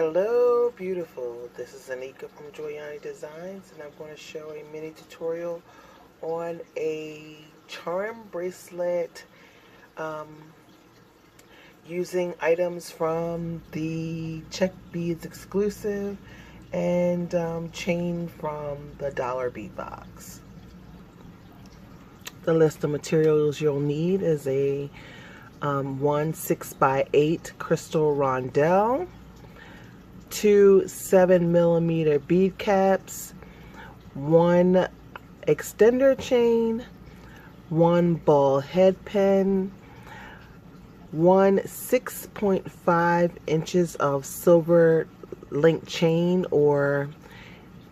Hello beautiful, this is Anika from Joyani Designs, and I'm going to show a mini tutorial on a charm bracelet using items from the Czech Beads exclusive and chain from the Dollar Bead box. The list of materials you'll need is a 1 6x8 crystal rondelle, 2 7mm bead caps, 1 extender chain, 1 ball head pin, 1 6.5 inches of silver link chain or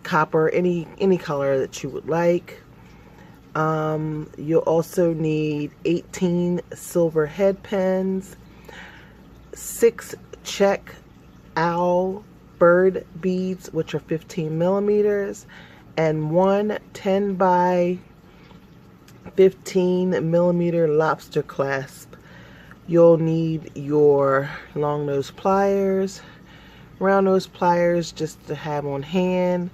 copper, any color that you would like. You'll also need 18 silver head pins, 6 Czech owl bird beads, which are 15mm, and 1 10 by 15mm lobster clasp. You'll need your long nose pliers, round nose pliers just to have on hand.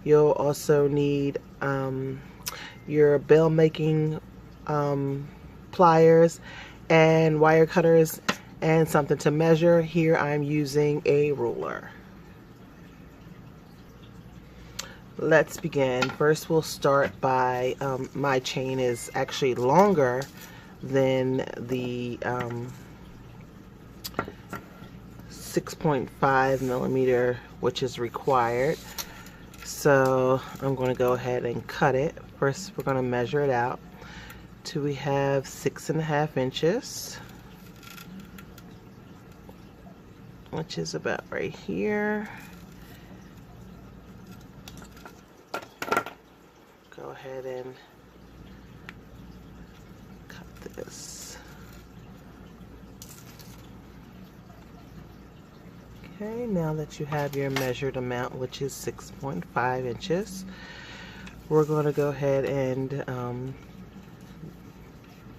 You'll also need your bail making pliers and wire cutters and something to measure. Here I'm using a ruler. Let's begin. First we'll start by, my chain is actually longer than the 6.5mm which is required. So I'm going to go ahead and cut it. First we're going to measure it out till we have 6.5 inches, which is about right here. Go ahead and cut this. Okay, now that you have your measured amount, which is 6.5 inches, we're going to go ahead and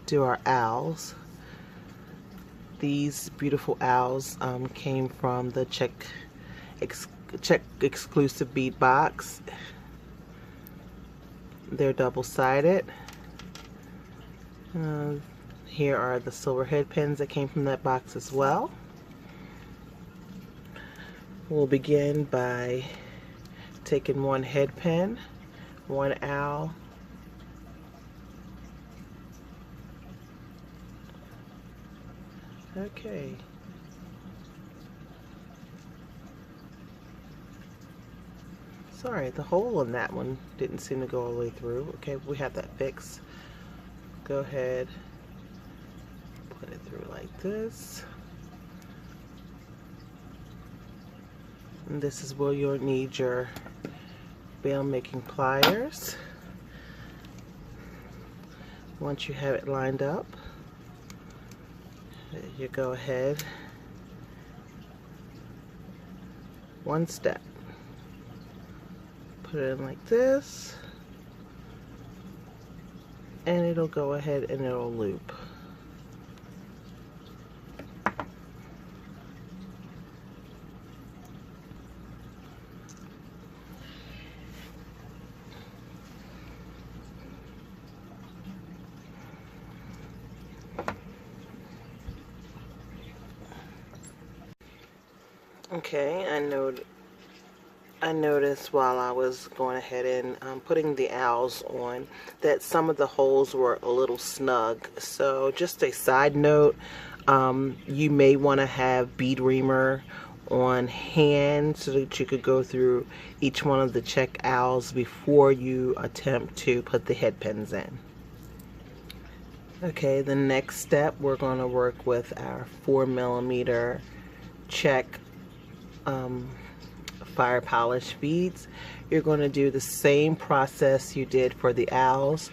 do our owls. These beautiful owls came from the Czech exclusive bead box. They're double-sided. Here are the silver head pins that came from that box as well. We'll begin by taking 1 head pin, 1 owl, okay, sorry, the hole in that one didn't seem to go all the way through. Okay, we have that fixed. Go ahead, put it through like this. And this is where you'll need your bail making pliers. Once you have it lined up, you go ahead, one step, put it in like this, and it'll go ahead and it'll loop. Okay, I noticed while I was going ahead and putting the owls on that some of the holes were a little snug. So just a side note, you may want to have bead reamer on hand so that you could go through each one of the Czech owls before you attempt to put the head pins in. Okay, the next step, we're going to work with our 4mm Czech fire polish beads. You're going to do the same process you did for the owls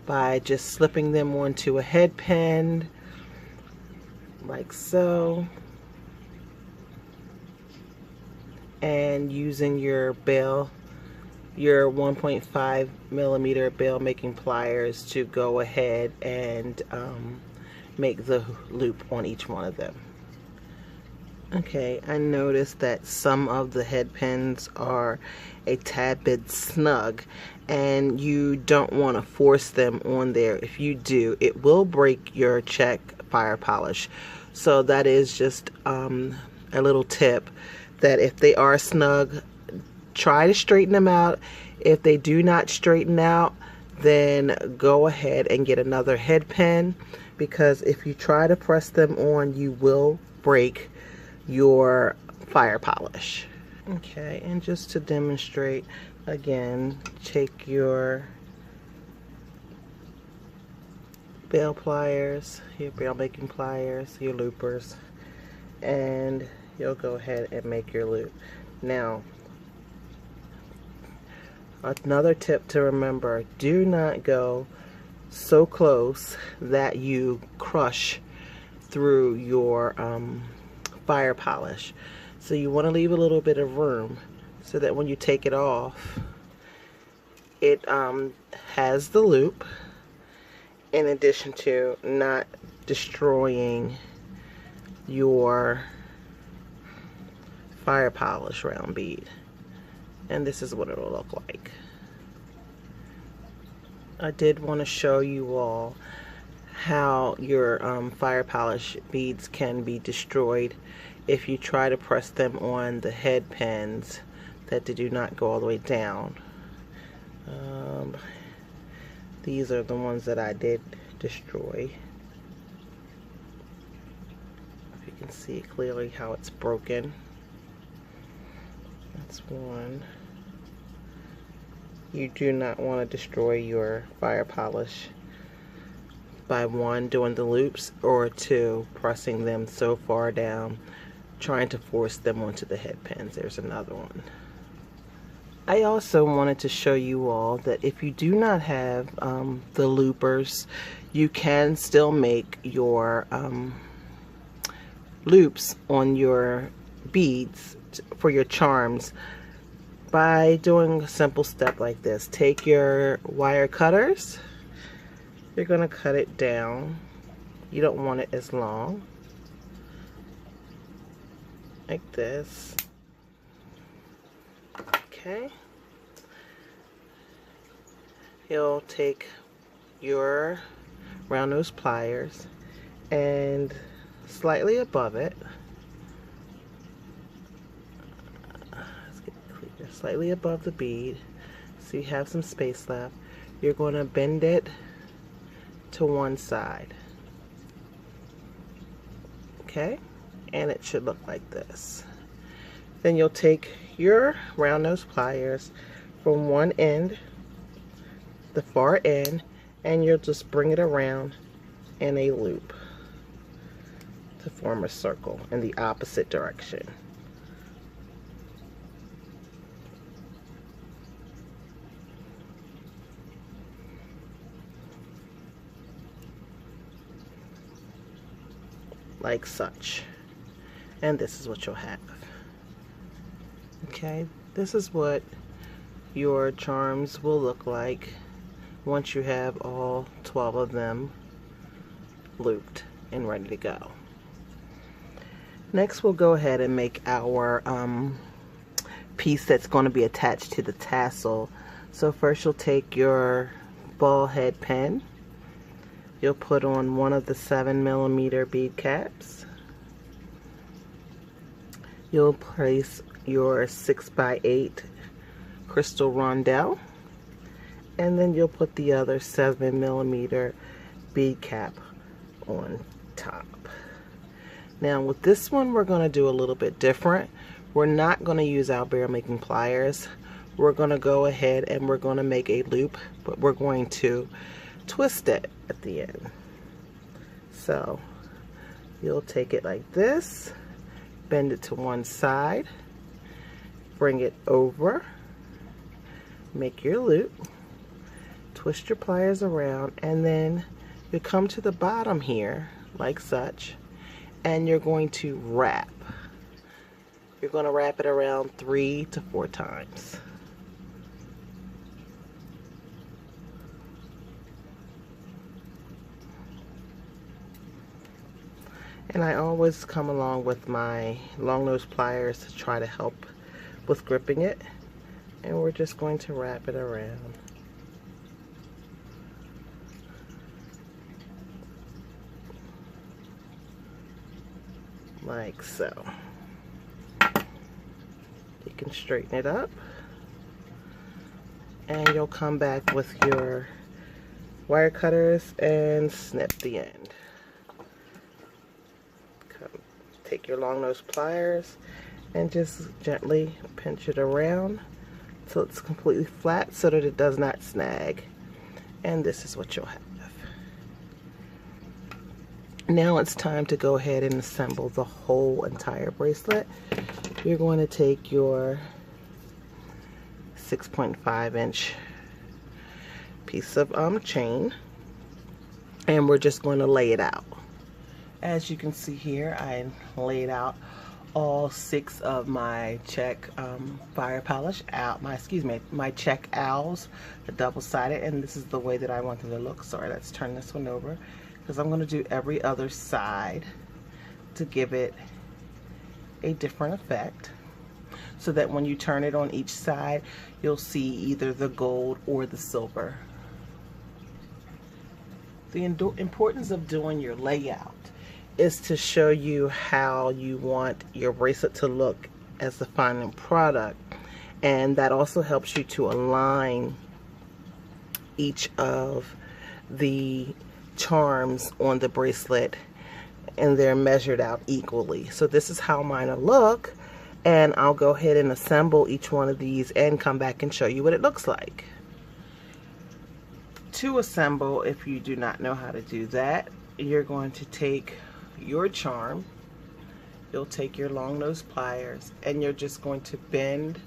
by just slipping them onto a head pin like so, and using your 1.5mm bail making pliers to go ahead and make the loop on each one of them. Okay, I noticed that some of the head pins are a tad bit snug, and you don't want to force them on there. If you do, it will break your Czech fire polish. So that is just a little tip, that if they are snug, try to straighten them out. If they do not straighten out, then go ahead and get another head pin, because if you try to press them on, you will break your fire polish. Okay, and just to demonstrate again, take your bail pliers, your bail making pliers, your loopers, and you'll go ahead and make your loop. Now, another tip to remember, do not go so close that you crush through your fire polish. So you want to leave a little bit of room so that when you take it off, it has the loop, in addition to not destroying your fire polish round bead. And this is what it'll look like. I did want to show you all how your fire polish beads can be destroyed if you try to press them on the head pins that they do not go all the way down. These are the ones that I did destroy. If you can see clearly how it's broken. That's one. You do not want to destroy your fire polish by one, doing the loops, or two, pressing them so far down, trying to force them onto the head pins. There's another one. I also wanted to show you all that if you do not have the loopers, you can still make your loops on your beads for your charms by doing a simple step like this. Take your wire cutters, you're going to cut it down. You don't want it as long, like this. Okay, you'll take your round nose pliers and slightly above it, let's get clear, slightly above the bead, so you have some space left, you're going to bend it to one side. Okay, and it should look like this. Then you'll take your round nose pliers from one end, the far end, and you'll just bring it around in a loop to form a circle in the opposite direction. Like such. And this is what you'll have. Okay, this is what your charms will look like once you have all 12 of them looped and ready to go. Next, we'll go ahead and make our piece that's going to be attached to the tassel. So first you'll take your ball head pin, you'll put on one of the 7mm bead caps, you'll place your 6x8 crystal rondelle, and then you'll put the other 7mm bead cap on top. Now with this one, we're going to do a little bit different. We're not going to use our barrel making pliers. We're going to go ahead and we're going to make a loop, but we're going to twist it at the end. So you'll take it like this, bend it to one side, bring it over, make your loop, twist your pliers around, and then you come to the bottom here like such, and you're going to wrap. You're going to wrap it around 3 to 4 times. And I always come along with my long nose pliers to try to help with gripping it. And we're just going to wrap it around. Like so. You can straighten it up. And you'll come back with your wire cutters and snip the end. Take your long nose pliers and just gently pinch it around till it's completely flat so that it does not snag. And this is what you'll have. Now it's time to go ahead and assemble the whole entire bracelet. You're going to take your 6.5-inch piece of chain, and we're just going to lay it out. As you can see here, I laid out all 6 of my Czech fire polish out, my Czech owls, the double-sided, and this is the way that I want them to look. Sorry, let's turn this one over, because I'm going to do every other side to give it a different effect, so that when you turn it on each side, you'll see either the gold or the silver. The importance of doing your layout is to show you how you want your bracelet to look as the final product, and that also helps you to align each of the charms on the bracelet, and they're measured out equally. So this is how mine will look, and I'll go ahead and assemble each one of these and come back and show you what it looks like. To assemble, if you do not know how to do that, you're going to take your charm, you'll take your long nose pliers, and you're just going to bend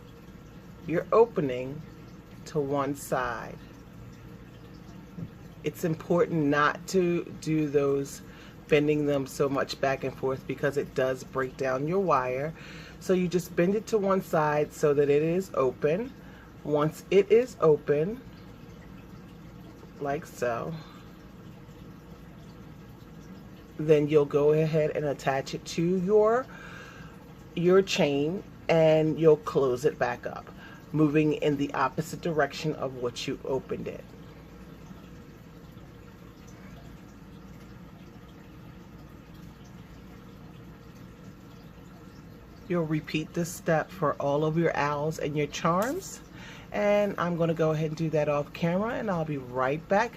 your opening to one side. It's important not to do those bending them so much back and forth, because it does break down your wire. So you just bend it to one side so that it is open. Once it is open, like so, then you'll go ahead and attach it to your chain, and you'll close it back up, moving in the opposite direction of what you opened it. You'll repeat this step for all of your owls and your charms, and I'm going to go ahead and do that off camera, and I'll be right back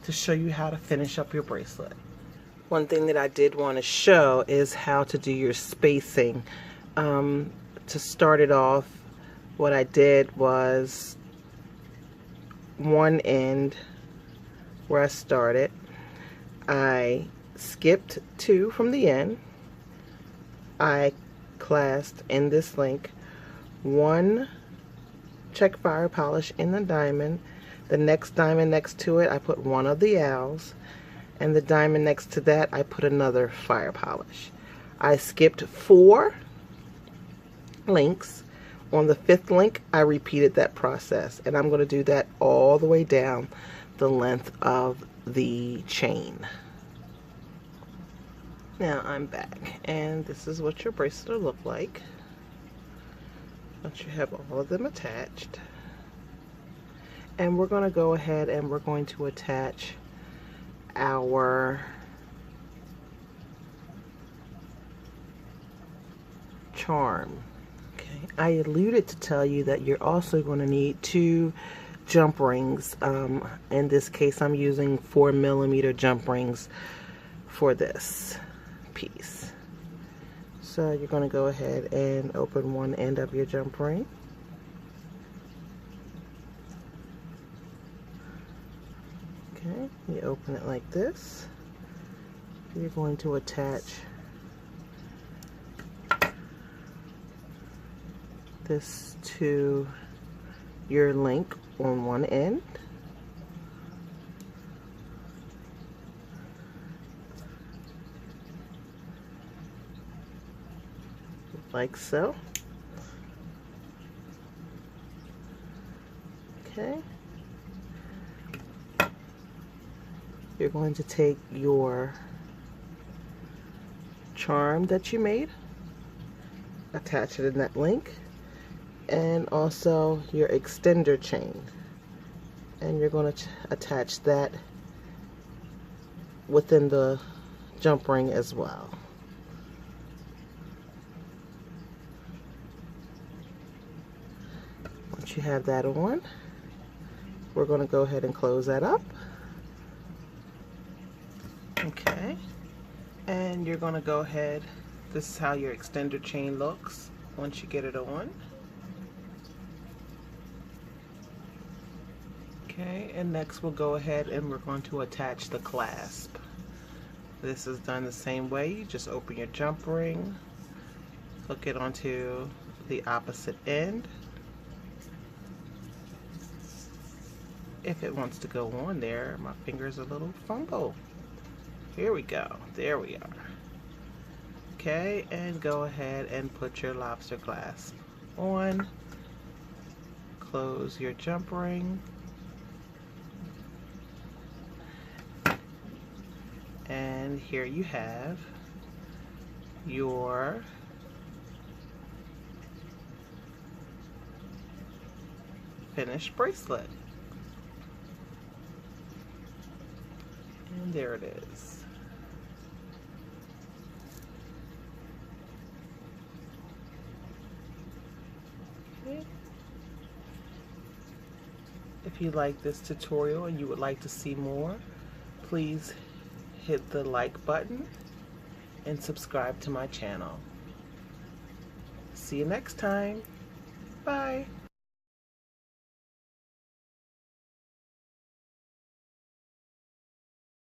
to show you how to finish up your bracelet. One thing that I did want to show is how to do your spacing. To start it off, what I did was one end where I started, I skipped 2 from the end. I clasped in this link 1 Czech fire polish in the diamond. The next diamond next to it, I put 1 of the owls, and the diamond next to that, I put another fire polish. I skipped 4 links. On the 5th link, I repeated that process, and I'm going to do that all the way down the length of the chain. Now I'm back, and this is what your bracelet will look like once you have all of them attached. And we're going to go ahead and we're going to attach our charm. Okay, I alluded to tell you that you're also going to need 2 jump rings. In this case, I'm using 4mm jump rings for this piece. So you're going to go ahead and open one end of your jump ring. Okay, you open it like this. You're going to attach this to your link on one end. Like so. Okay. You're going to take your charm that you made, attach it in that link, and also your extender chain, and you're going to attach that within the jump ring as well. Once you have that on, we're going to go ahead and close that up. Okay, and you're going to go ahead, this is how your extender chain looks once you get it on. Okay, and next we'll go ahead and we're going to attach the clasp. This is done the same way. You just open your jump ring, hook it onto the opposite end. If it wants to go on there, my finger's a little fumble. Here we go. There we are. Okay, and go ahead and put your lobster clasp on. Close your jump ring. And here you have your finished bracelet. And there it is. Okay. If you like this tutorial and you would like to see more, please hit the like button and subscribe to my channel. See you next time. Bye.